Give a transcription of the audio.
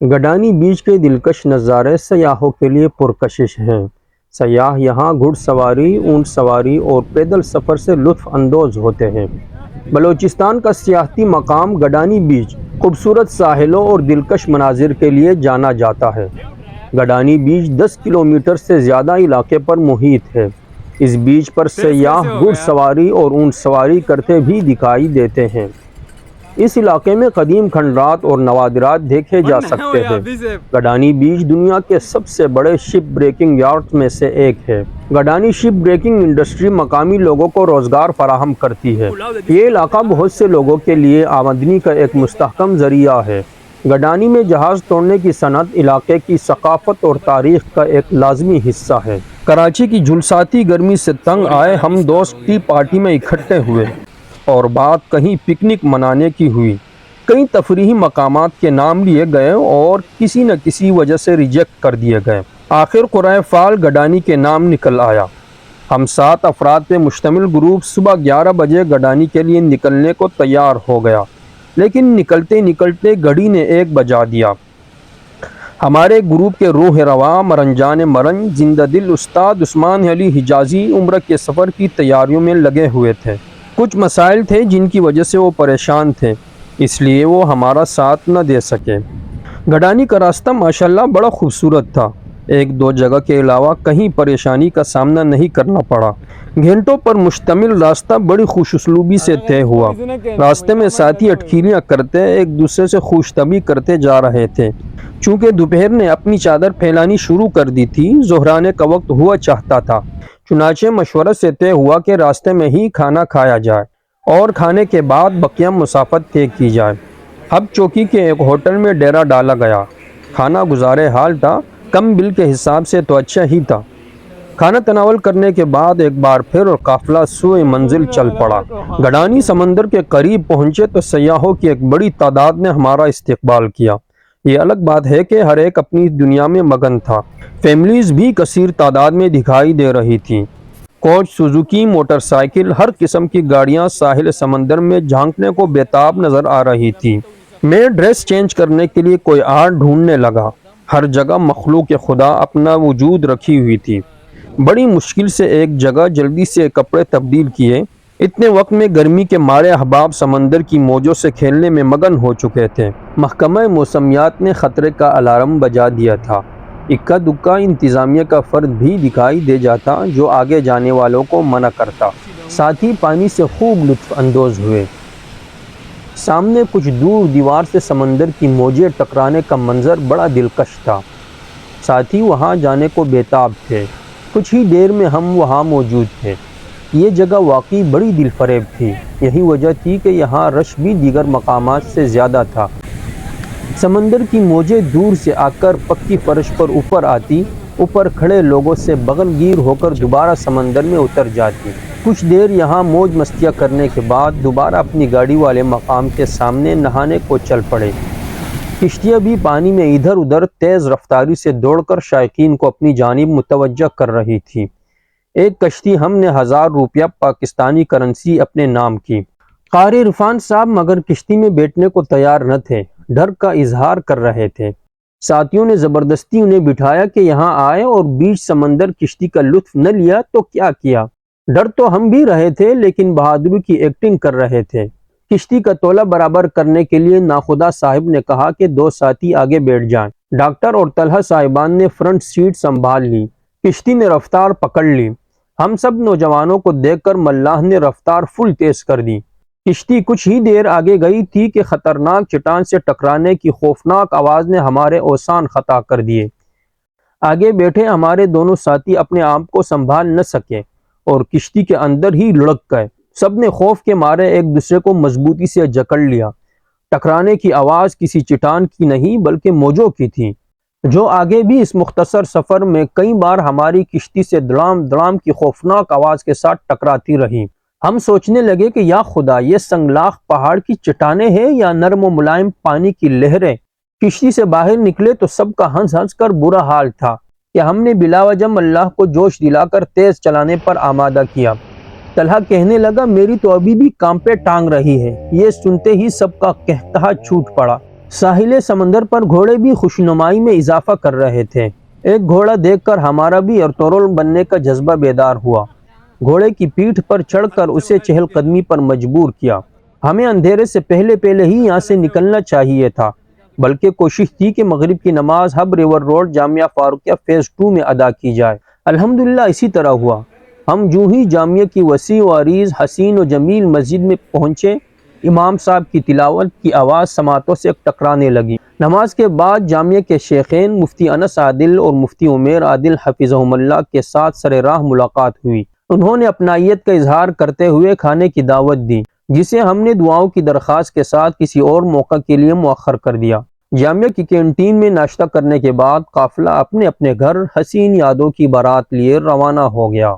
گڈانی بیچ کے دلکش نظارے سیاحوں کے لیے پرکشش ہیں۔ سیاح یہاں گھڑ سواری، اونٹ سواری اور پیدل سفر سے لطف اندوز ہوتے ہیں۔ بلوچستان کا سیاحتی مقام گڈانی بیچ خوبصورت ساحلوں اور دلکش مناظر کے لیے جانا جاتا ہے۔ گڈانی بیچ 10 کلومیٹر سے زیادہ علاقے پر محیط ہے۔ اس بیچ پر سیاح گھڑ سواری اور اونٹ سواری کرتے بھی دکھائی دیتے ہیں۔ اس علاقے میں قدیم کھنڈرات اور نوادرات دیکھے جا سکتے ہیں۔ گڈانی بیچ دنیا کے سب سے بڑے شپ بریکنگ یارڈز میں سے ایک ہے۔ گڈانی شپ بریکنگ انڈسٹری مقامی لوگوں کو روزگار فراہم کرتی ہے۔ یہ علاقہ بہت سے لوگوں کے لیے آمدنی کا ایک مستحکم ذریعہ ہے۔ گڈانی میں جہاز توڑنے کی صنعت علاقے کی ثقافت اور تاریخ کا ایک لازمی حصہ ہے۔ کراچی کی جھلساتی گرمی سے تنگ آئے ہم دوست ٹی پارٹی میں اکٹھے ہوئے اور بات کہیں پکنک منانے کی ہوئی۔ کئی تفریحی مقامات کے نام لیے گئے اور کسی نہ کسی وجہ سے ریجیکٹ کر دیے گئے۔ آخر قرائے فال گڈانی کے نام نکل آیا۔ ہم 7 افراد پہ مشتمل گروپ صبح 11 بجے گڈانی کے لیے نکلنے کو تیار ہو گیا، لیکن نکلتے نکلتے گھڑی نے 1 بجا دیا۔ ہمارے گروپ کے روح رواں مرن جان مرن زندہ دل استاد عثمان علی حجازی عمرہ کے سفر کی تیاریوں میں لگے ہوئے تھے۔ کچھ مسائل تھے جن کی وجہ سے وہ پریشان تھے، اس لیے وہ ہمارا ساتھ نہ دے سکے۔ گڈانی کا راستہ ماشاءاللہ بڑا خوبصورت تھا۔ 1-2 جگہ کے علاوہ کہیں پریشانی کا سامنا نہیں کرنا پڑا۔ گھنٹوں پر مشتمل راستہ بڑی خوش اسلوبی سے طے ہوا۔ راستے میں ساتھی اٹکیلیاں کرتے ایک دوسرے سے خوش طبعی کرتے جا رہے تھے۔ چونکہ دوپہر نے اپنی چادر پھیلانی شروع کر دی تھی، ظہرانے کا وقت ہوا چاہتا تھا، چنانچہ مشورہ سے طے ہوا کہ راستے میں ہی کھانا کھایا جائے اور کھانے کے بعد بقیہ مسافت طے کی جائے۔ اب چوکی کے ایک ہوٹل میں ڈیرا ڈالا گیا۔ کھانا گزارے حال تھا، کم بل کے حساب سے تو اچھا ہی تھا۔ کھانا تناول کرنے کے بعد ایک بار پھر قافلہ سوئے منزل چل پڑا۔ گڈانی سمندر کے قریب پہنچے تو سیاحوں کی ایک بڑی تعداد نے ہمارا استقبال کیا۔ یہ الگ بات ہے کہ ہر ایک اپنی دنیا میں مگن تھا۔ فیملیز بھی کثیر تعداد میں دکھائی دے رہی تھیں۔ کوچ، سوزوکی، موٹر سائیکل، ہر قسم کی گاڑیاں ساحل سمندر میں جھانکنے کو بےتاب نظر آ رہی تھی۔ میں ڈریس چینج کرنے کے لیے کوئی آرٹ ڈھونڈنے لگا۔ ہر جگہ مخلوق خدا اپنا وجود رکھی ہوئی تھی۔ بڑی مشکل سے ایک جگہ جلدی سے کپڑے تبدیل کیے۔ اتنے وقت میں گرمی کے مارے احباب سمندر کی موجوں سے کھیلنے میں مگن ہو چکے تھے۔ محکمہ موسمیات نے خطرے کا الارم بجا دیا تھا۔ اکا دکا انتظامیہ کا فرد بھی دکھائی دے جاتا جو آگے جانے والوں کو منع کرتا۔ ساتھی پانی سے خوب لطف اندوز ہوئے۔ سامنے کچھ دور دیوار سے سمندر کی موجیں ٹکرانے کا منظر بڑا دلکش تھا۔ ساتھی وہاں جانے کو بےتاب تھے۔ کچھ ہی دیر میں ہم وہاں موجود تھے۔ یہ جگہ واقعی بڑی دل فریب تھی۔ یہی وجہ تھی کہ یہاں رش بھی دیگر مقامات سے زیادہ تھا۔ سمندر کی موجیں دور سے آ کر پکی فرش پر اوپر آتی، اوپر کھڑے لوگوں سے بغل گیر ہو کر دوبارہ سمندر میں اتر جاتی۔ کچھ دیر یہاں موج مستیاں کرنے کے بعد دوبارہ اپنی گاڑی والے مقام کے سامنے نہانے کو چل پڑے۔ کشتیاں بھی پانی میں ادھر ادھر تیز رفتاری سے دوڑ کر شائقین کو اپنی جانب متوجہ کر رہی تھی۔ ایک کشتی ہم نے 1000 روپیہ پاکستانی کرنسی اپنے نام کی۔ قاری عرفان صاحب مگر کشتی میں بیٹھنے کو تیار نہ تھے، ڈر کا اظہار کر رہے تھے۔ ساتھیوں نے زبردستی انہیں بٹھایا کہ یہاں آئے اور بیچ سمندر کشتی کا لطف نہ لیا تو کیا کیا۔ ڈر تو ہم بھی رہے تھے لیکن بہادری کی ایکٹنگ کر رہے تھے۔ کشتی کا تولہ برابر کرنے کے لیے ناخدا صاحب نے کہا کہ 2 ساتھی آگے بیٹھ جائیں۔ ڈاکٹر اور طلحہ صاحبان نے فرنٹ سیٹ سنبھال لی۔ کشتی نے رفتار پکڑ لی۔ ہم سب نوجوانوں کو دیکھ کر ملاح نے رفتار فل تیز کر دی۔ کشتی کچھ ہی دیر آگے گئی تھی کہ خطرناک چٹان سے ٹکرانے کی خوفناک آواز نے ہمارے اوسان خطا کر دیے۔ آگے بیٹھے ہمارے دونوں ساتھی اپنے آپ کو سنبھال نہ سکے اور کشتی کے اندر ہی لڑک گئے۔ سب نے خوف کے مارے ایک دوسرے کو مضبوطی سے جکڑ لیا۔ ٹکرانے کی آواز کسی چٹان کی نہیں بلکہ موجوں کی تھی، جو آگے بھی اس مختصر سفر میں کئی بار ہماری کشتی سے دڑام دڑام کی خوفناک آواز کے ساتھ ٹکراتی رہی۔ ہم سوچنے لگے کہ یا خدا، یہ سنگلاخ پہاڑ کی چٹانیں ہیں یا نرم و ملائم پانی کی لہریں۔ کشتی سے باہر نکلے تو سب کا ہنس ہنس کر برا حال تھا کہ ہم نے بلا وجہ اللہ کو جوش دلا کر تیز چلانے پر آمادہ کیا۔ طلحہ کہنے لگا، میری تو ابھی بھی کانپے ٹانگ رہی ہے۔ یہ سنتے ہی سب کا قہقہا چھوٹ پڑا۔ ساحل سمندر پر گھوڑے بھی خوشنمائی میں اضافہ کر رہے تھے۔ ایک گھوڑا دیکھ کر ہمارا بھی ارطغرل بننے کا جذبہ بیدار ہوا۔ گھوڑے کی پیٹھ پر چڑھ کر اسے چہل قدمی پر مجبور کیا۔ ہمیں اندھیرے سے پہلے ہی یہاں سے نکلنا چاہیے تھا، بلکہ کوشش تھی کہ مغرب کی نماز ہب ریور روڈ جامعہ فاروقیہ فیز 2 میں ادا کی جائے۔ الحمدللہ اسی طرح ہوا۔ ہم جو ہی جامعہ کی وسیع و عریض حسین و جمیل مسجد میں پہنچے، امام صاحب کی تلاوت کی آواز سماعتوں سے ٹکرانے لگی۔ نماز کے بعد جامعہ کے شیخین مفتی انس عادل اور مفتی عمیر عادل حفظہم اللہ کے ساتھ سر راہ ملاقات ہوئی۔ انہوں نے اپنائیت کا اظہار کرتے ہوئے کھانے کی دعوت دی، جسے ہم نے دعاؤں کی درخواست کے ساتھ کسی اور موقع کے لیے مؤخر کر دیا۔ جامعہ کی کینٹین میں ناشتہ کرنے کے بعد قافلہ اپنے اپنے گھر حسین یادوں کی بارات لیے روانہ ہو گیا۔